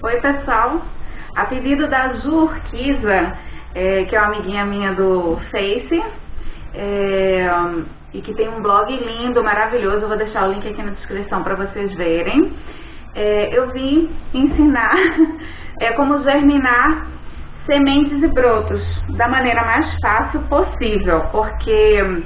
Oi pessoal, a pedido da Ju Urquiza, que é uma amiguinha minha do Face, e que tem um blog lindo, maravilhoso, eu vou deixar o link aqui na descrição para vocês verem. Eu vim ensinar como germinar sementes e brotos da maneira mais fácil possível, porque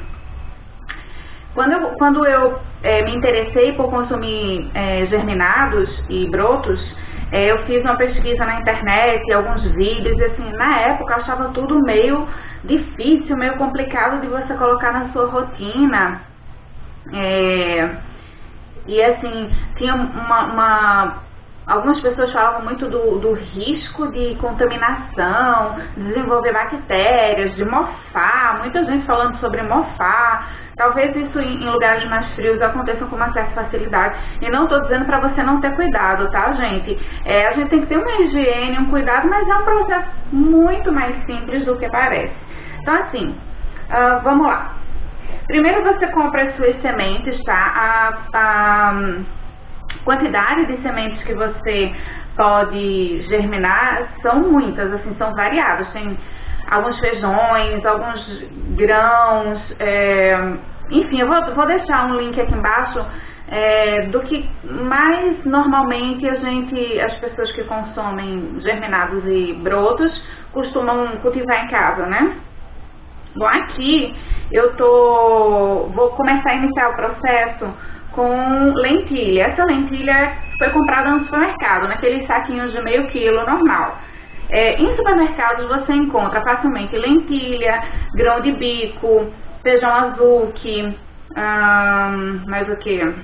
quando eu me interessei por consumir germinados e brotos, eu fiz uma pesquisa na internet, alguns vídeos, e assim, na época eu achava tudo meio difícil, meio complicado de você colocar na sua rotina. E assim, tinha algumas pessoas falavam muito do risco de contaminação, desenvolver bactérias, de mofar, muita gente falando sobre mofar. Talvez isso em lugares mais frios aconteça com uma certa facilidade. E não estou dizendo para você não ter cuidado, tá, gente? A gente tem que ter uma higiene, um cuidado, mas é um processo muito mais simples do que parece. Então, assim, vamos lá. Primeiro você compra as suas sementes, tá? A quantidade de sementes que você pode germinar são muitas, assim, são variadas. Tem alguns feijões, alguns grãos, enfim, eu vou deixar um link aqui embaixo do que mais normalmente as pessoas que consomem germinados e brotos costumam cultivar em casa, né? Bom, aqui vou começar a iniciar o processo com lentilha. Essa lentilha foi comprada no supermercado, naqueles saquinhos de meio quilo normal. Em supermercados você encontra facilmente lentilha, grão de bico, feijão azuki, mais o que?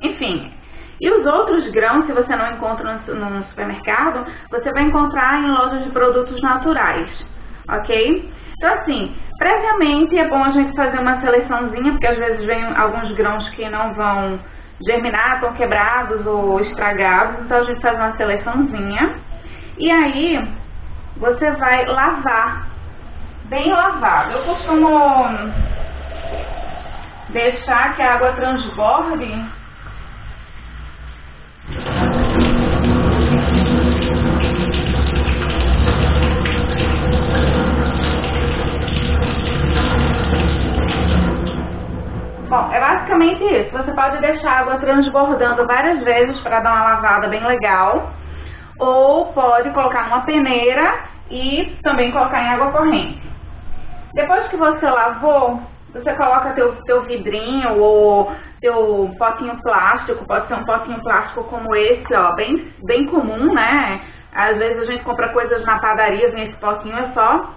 Enfim, e os outros grãos, se você não encontra no supermercado, você vai encontrar em lojas de produtos naturais, ok? Então assim, previamente é bom a gente fazer uma seleçãozinha, porque às vezes vem alguns grãos que não vão germinar, estão quebrados ou estragados, então a gente faz uma seleçãozinha. E aí, você vai lavar, bem lavado. Eu costumo deixar que a água transborde. Bom, é basicamente isso. Você pode deixar a água transbordando várias vezes para dar uma lavada bem legal. Ou pode colocar numa peneira e também colocar em água corrente. Depois que você lavou, você coloca teu vidrinho ou teu potinho plástico, pode ser um potinho plástico como esse, ó, bem comum, né? Às vezes a gente compra coisas na padaria, vem esse potinho, é só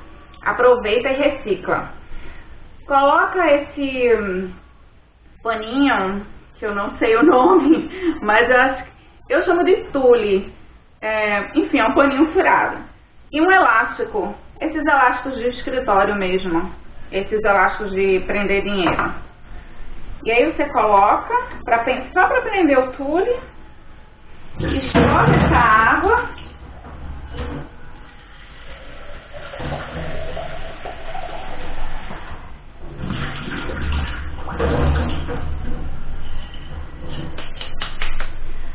aproveita e recicla. Coloca esse paninho, que eu não sei o nome, mas eu chamo de tule. Enfim, é um paninho furado. E um elástico, esses elásticos de escritório mesmo, esses elásticos de prender dinheiro. E aí você coloca, só para prender o tule, escorre essa água.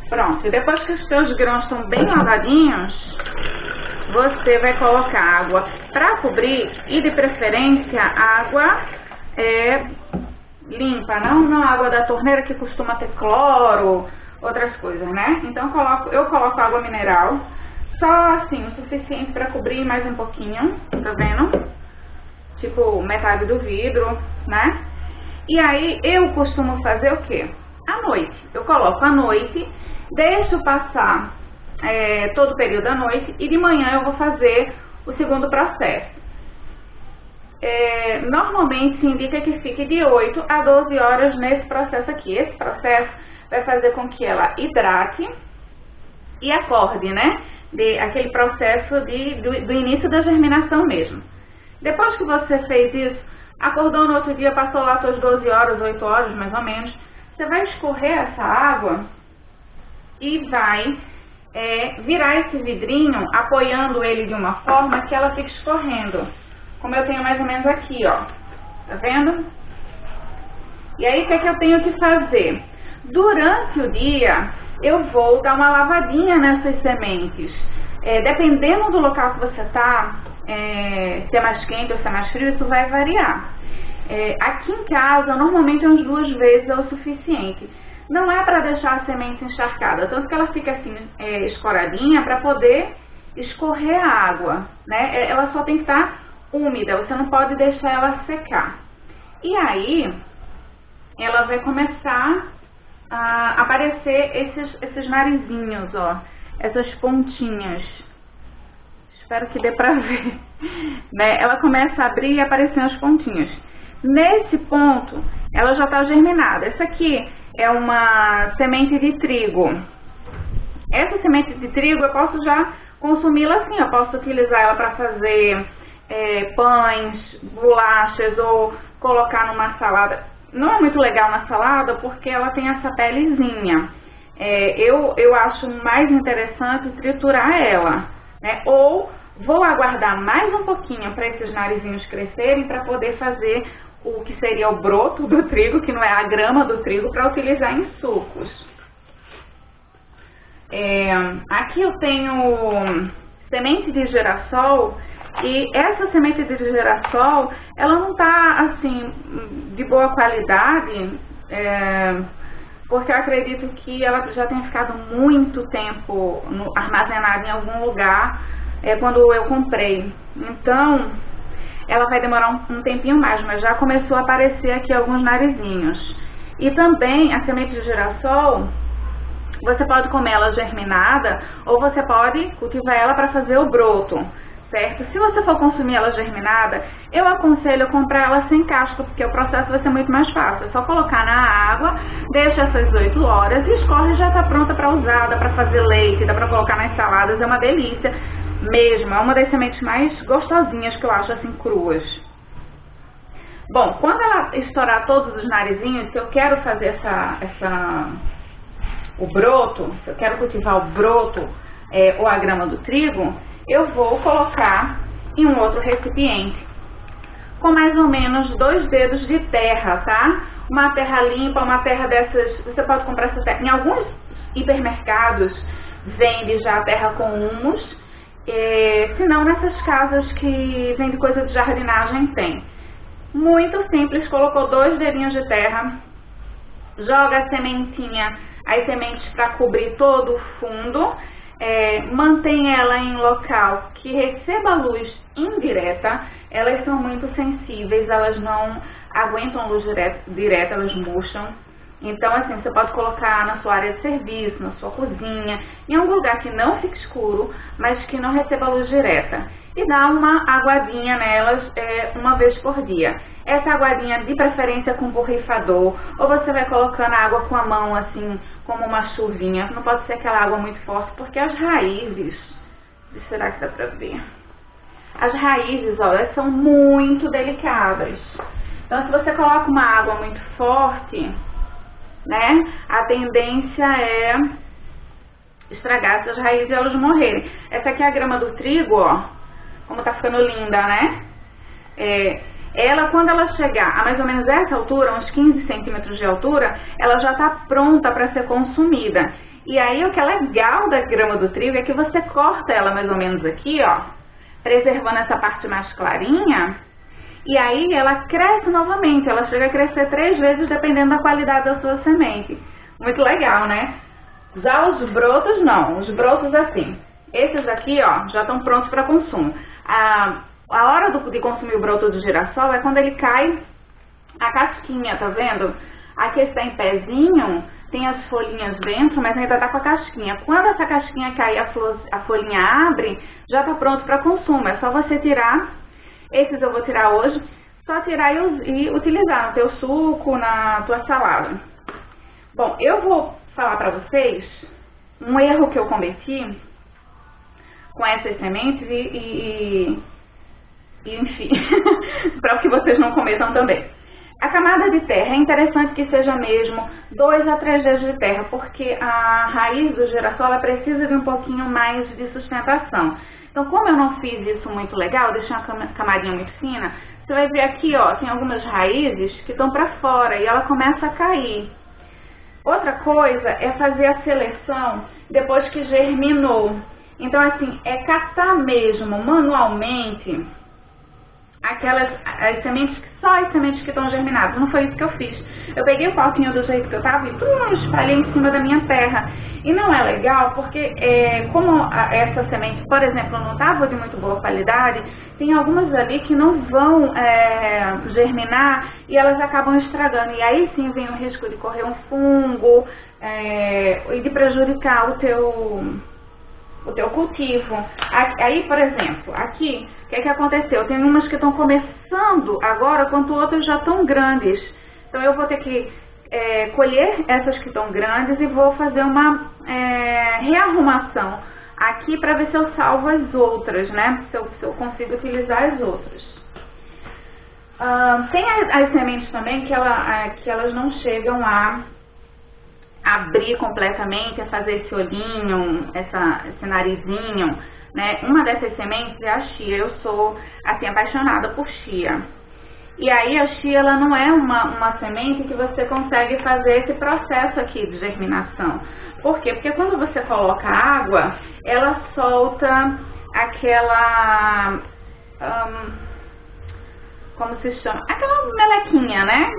Pronto, e depois que os seus grãos estão bem lavadinhos, você vai colocar água para cobrir e de preferência água limpa, não água da torneira que costuma ter cloro, outras coisas, né? Então eu coloco água mineral, só assim, o suficiente para cobrir mais um pouquinho, tá vendo? Tipo metade do vidro, né? E aí eu costumo fazer o quê? À noite, eu coloco à noite, deixo passar todo o período da noite e de manhã eu vou fazer o segundo processo. Normalmente se indica que fique de 8 a 12 horas nesse processo aqui. Esse processo vai fazer com que ela hidrate e acorde, né? Aquele processo do início da germinação mesmo. Depois que você fez isso, acordou no outro dia, passou lá suas 12 horas, 8 horas mais ou menos, você vai escorrer essa água e vai virar esse vidrinho, apoiando ele de uma forma que ela fique escorrendo. Como eu tenho mais ou menos aqui, ó. Tá vendo? E aí, o que é que eu tenho que fazer? Durante o dia, eu vou dar uma lavadinha nessas sementes. Dependendo do local que você está, se é mais quente ou se é mais frio, isso vai variar. Aqui em casa, normalmente umas 2 vezes é o suficiente. Não é para deixar a semente encharcada, tanto que ela fica assim escoradinha para poder escorrer a água, né? Ela só tem que estar úmida, você não pode deixar ela secar. E aí, ela vai começar a aparecer esses narizinhos, ó, essas pontinhas. Espero que dê pra ver, né? Ela começa a abrir e aparecer as pontinhas. Nesse ponto, ela já está germinada. Essa aqui é uma semente de trigo. Essa semente de trigo eu posso já consumi-la assim, eu posso utilizar ela para fazer pães, bolachas ou colocar numa salada. Não é muito legal na salada porque ela tem essa pelezinha. Eu acho mais interessante triturar ela, né? Ou vou aguardar mais um pouquinho para esses narizinhos crescerem para poder fazer o que seria o broto do trigo, que não é a grama do trigo, para utilizar em sucos. Aqui eu tenho semente de girassol, e essa semente de girassol, ela não está assim de boa qualidade, porque eu acredito que ela já tenha ficado muito tempo armazenada em algum lugar quando eu comprei. Então, ela vai demorar um tempinho mais, mas já começou a aparecer aqui alguns narizinhos. E também a semente de girassol, você pode comer ela germinada ou você pode cultivar ela para fazer o broto, certo? Se você for consumir ela germinada, eu aconselho comprar ela sem casca, porque o processo vai ser muito mais fácil. É só colocar na água, deixa essas 8 horas e escorre e já está pronta para usar, dá para fazer leite, dá para colocar nas saladas, é uma delícia mesmo. É uma das sementes mais gostosinhas que eu acho assim cruas. Bom, quando ela estourar todos os narizinhos, se eu quero fazer o broto, se eu quero cultivar o broto ou a grama do trigo, eu vou colocar em um outro recipiente com mais ou menos 2 dedos de terra, tá? Uma terra limpa, uma terra dessas, você pode comprar essa terra. Em alguns hipermercados vende já a terra com humus, se não nessas casas que vende coisa de jardinagem tem. Muito simples, colocou 2 dedinhos de terra, joga a sementinha, as sementes para cobrir todo o fundo, mantém ela em local que receba luz indireta. Elas são muito sensíveis, elas não aguentam luz direta, elas murcham. Então, assim, você pode colocar na sua área de serviço, na sua cozinha, em algum lugar que não fique escuro, mas que não receba luz direta. E dá uma aguadinha nelas uma vez por dia. Essa aguadinha, de preferência com borrifador, ou você vai colocando a água com a mão, assim, como uma chuvinha. Não pode ser aquela água muito forte, porque as raízes, será que dá pra ver? As raízes, ó, elas são muito delicadas. Então, se você coloca uma água muito forte, né, a tendência é estragar essas raízes e elas morrerem. Essa aqui é a grama do trigo, ó, como tá ficando linda, né? Ela, quando ela chegar a mais ou menos essa altura, uns 15 centímetros de altura, ela já tá pronta para ser consumida. E aí, o que é legal da grama do trigo é que você corta ela mais ou menos aqui, ó, preservando essa parte mais clarinha, e aí ela cresce novamente, ela chega a crescer 3 vezes dependendo da qualidade da sua semente. Muito legal, né? Já os brotos não, os brotos assim. Esses aqui, ó, já estão prontos para consumo. A hora de consumir o broto de girassol é quando ele cai a casquinha, tá vendo? Aqui está em pezinho, tem as folhinhas dentro, mas ainda tá com a casquinha. Quando essa casquinha cair, a folhinha abre, já tá pronto para consumo. É só você tirar. Esses eu vou tirar hoje, só tirar e utilizar no teu suco, na tua salada. Bom, eu vou falar para vocês um erro que eu cometi com essas sementes e enfim, para que vocês não cometam também. A camada de terra é interessante que seja mesmo 2 a 3 dedos de terra, porque a raiz do girassol ela precisa de um pouquinho mais de sustentação. Então, como eu não fiz isso muito legal, deixei uma camadinha muito fina, você vai ver aqui, ó, tem algumas raízes que estão para fora e ela começa a cair. Outra coisa é fazer a seleção depois que germinou. Então, assim, é catar mesmo manualmente as sementes, só as sementes que estão germinadas. Não foi isso que eu fiz. Eu peguei o potinho do jeito que eu estava e espalhei em cima da minha terra. E não é legal porque, como essa semente, por exemplo, não estava de muito boa qualidade, tem algumas ali que não vão germinar e elas acabam estragando. E aí sim vem o risco de correr um fungo e de prejudicar o teu cultivo. Aí, por exemplo, aqui, o que aconteceu? Tem umas que estão começando agora, enquanto outras já estão grandes. Então, eu vou ter que colher essas que estão grandes e vou fazer uma rearrumação aqui para ver se eu salvo as outras, né? Se eu consigo utilizar as outras. Tem as sementes também que elas não chegam a abrir completamente, a fazer esse olhinho, esse narizinho, né? Uma dessas sementes é a chia. Eu sou, assim, apaixonada por chia. E aí a chia, ela não é uma semente que você consegue fazer esse processo aqui de germinação. Por quê? Porque quando você coloca água, ela solta aquela... como se chama? Aquela melequinha, né?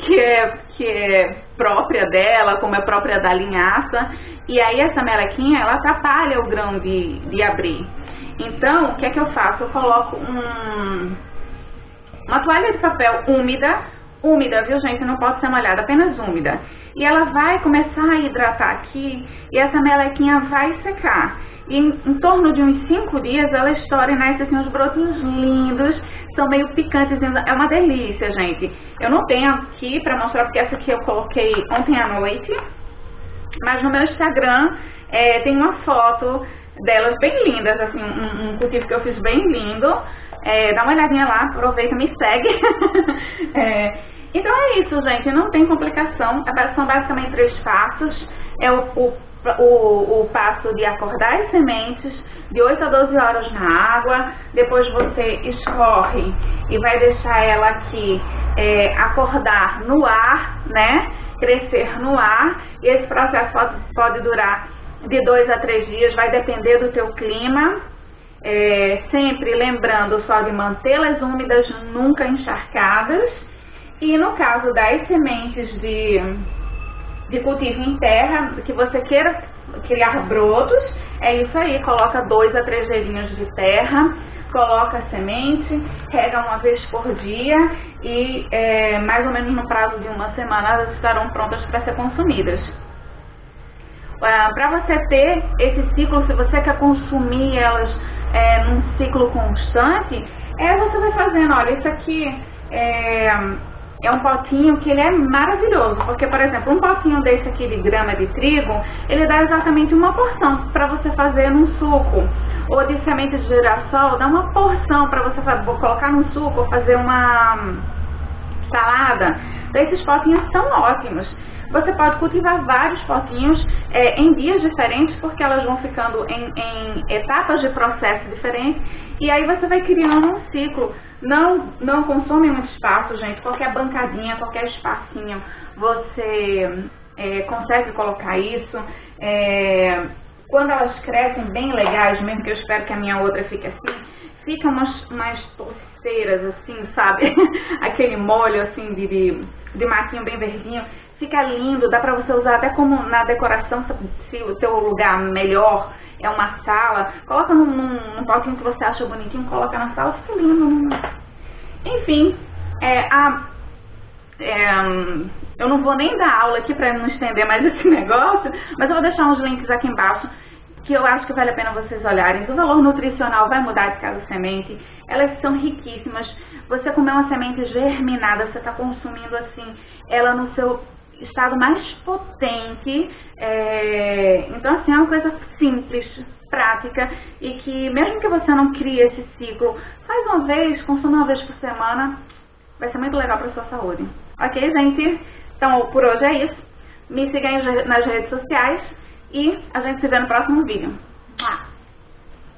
que é própria dela, como é própria da linhaça. E aí essa melequinha, ela atrapalha o grão de abrir. Então, o que é que eu faço? Eu coloco uma toalha de papel úmida, viu, gente? Não pode ser molhada, apenas úmida. E ela vai começar a hidratar aqui e essa melequinha vai secar. E em torno de uns 5 dias ela estoura e nasce assim uns brotinhos lindos, são meio picantes, é uma delícia, gente. Eu não tenho aqui pra mostrar porque essa aqui eu coloquei ontem à noite, mas no meu Instagram tem uma foto delas bem lindas, assim, um cultivo que eu fiz bem lindo. Dá uma olhadinha lá, aproveita e me segue. Então é isso, gente, não tem complicação, são basicamente 3 passos. É o passo de acordar as sementes, de 8 a 12 horas na água, depois você escorre e vai deixar ela aqui acordar no ar, né, crescer no ar, e esse processo pode durar de 2 a 3 dias, vai depender do teu clima, sempre lembrando só de mantê-las úmidas, nunca encharcadas, e no caso das sementes de cultivo em terra, que você queira criar brotos, é isso aí, coloca 2 a 3 dedinhos de terra, coloca a semente, rega uma vez por dia e mais ou menos no prazo de 1 semana elas estarão prontas para ser consumidas. Para você ter esse ciclo, se você quer consumir elas num ciclo constante, você vai fazendo, olha, isso aqui é um potinho que ele é maravilhoso, porque, por exemplo, um potinho desse aqui de grama de trigo, ele dá exatamente uma porção para você fazer num suco. Ou de semente de girassol, dá uma porção para você colocar num suco ou fazer uma salada. Esses potinhos são ótimos. Você pode cultivar vários potinhos em dias diferentes, porque elas vão ficando em etapas de processo diferentes, e aí você vai criando um ciclo. Não consome muito espaço, gente. Qualquer bancadinha, qualquer espacinho, você consegue colocar isso. Quando elas crescem bem legais, mesmo que eu espero que a minha outra fique assim, fica umas torceiras assim, sabe? Aquele molho assim de matinho bem verdinho. Fica lindo, dá pra você usar até como na decoração, se o seu lugar melhor é uma sala. Coloca num potinho que você acha bonitinho, coloca na sala, fica lindo. Enfim, eu não vou nem dar aula aqui pra não estender mais esse negócio, mas eu vou deixar uns links aqui embaixo que eu acho que vale a pena vocês olharem. O valor nutricional vai mudar de cada semente, elas são riquíssimas. Você comer uma semente germinada, você está consumindo assim ela no seu estado mais potente. Então assim, é uma coisa simples, prática, e que mesmo que você não crie esse ciclo, faz uma vez, consuma uma vez por semana, vai ser muito legal para sua saúde. Ok, gente? Então por hoje é isso. Me siga aí nas redes sociais e a gente se vê no próximo vídeo.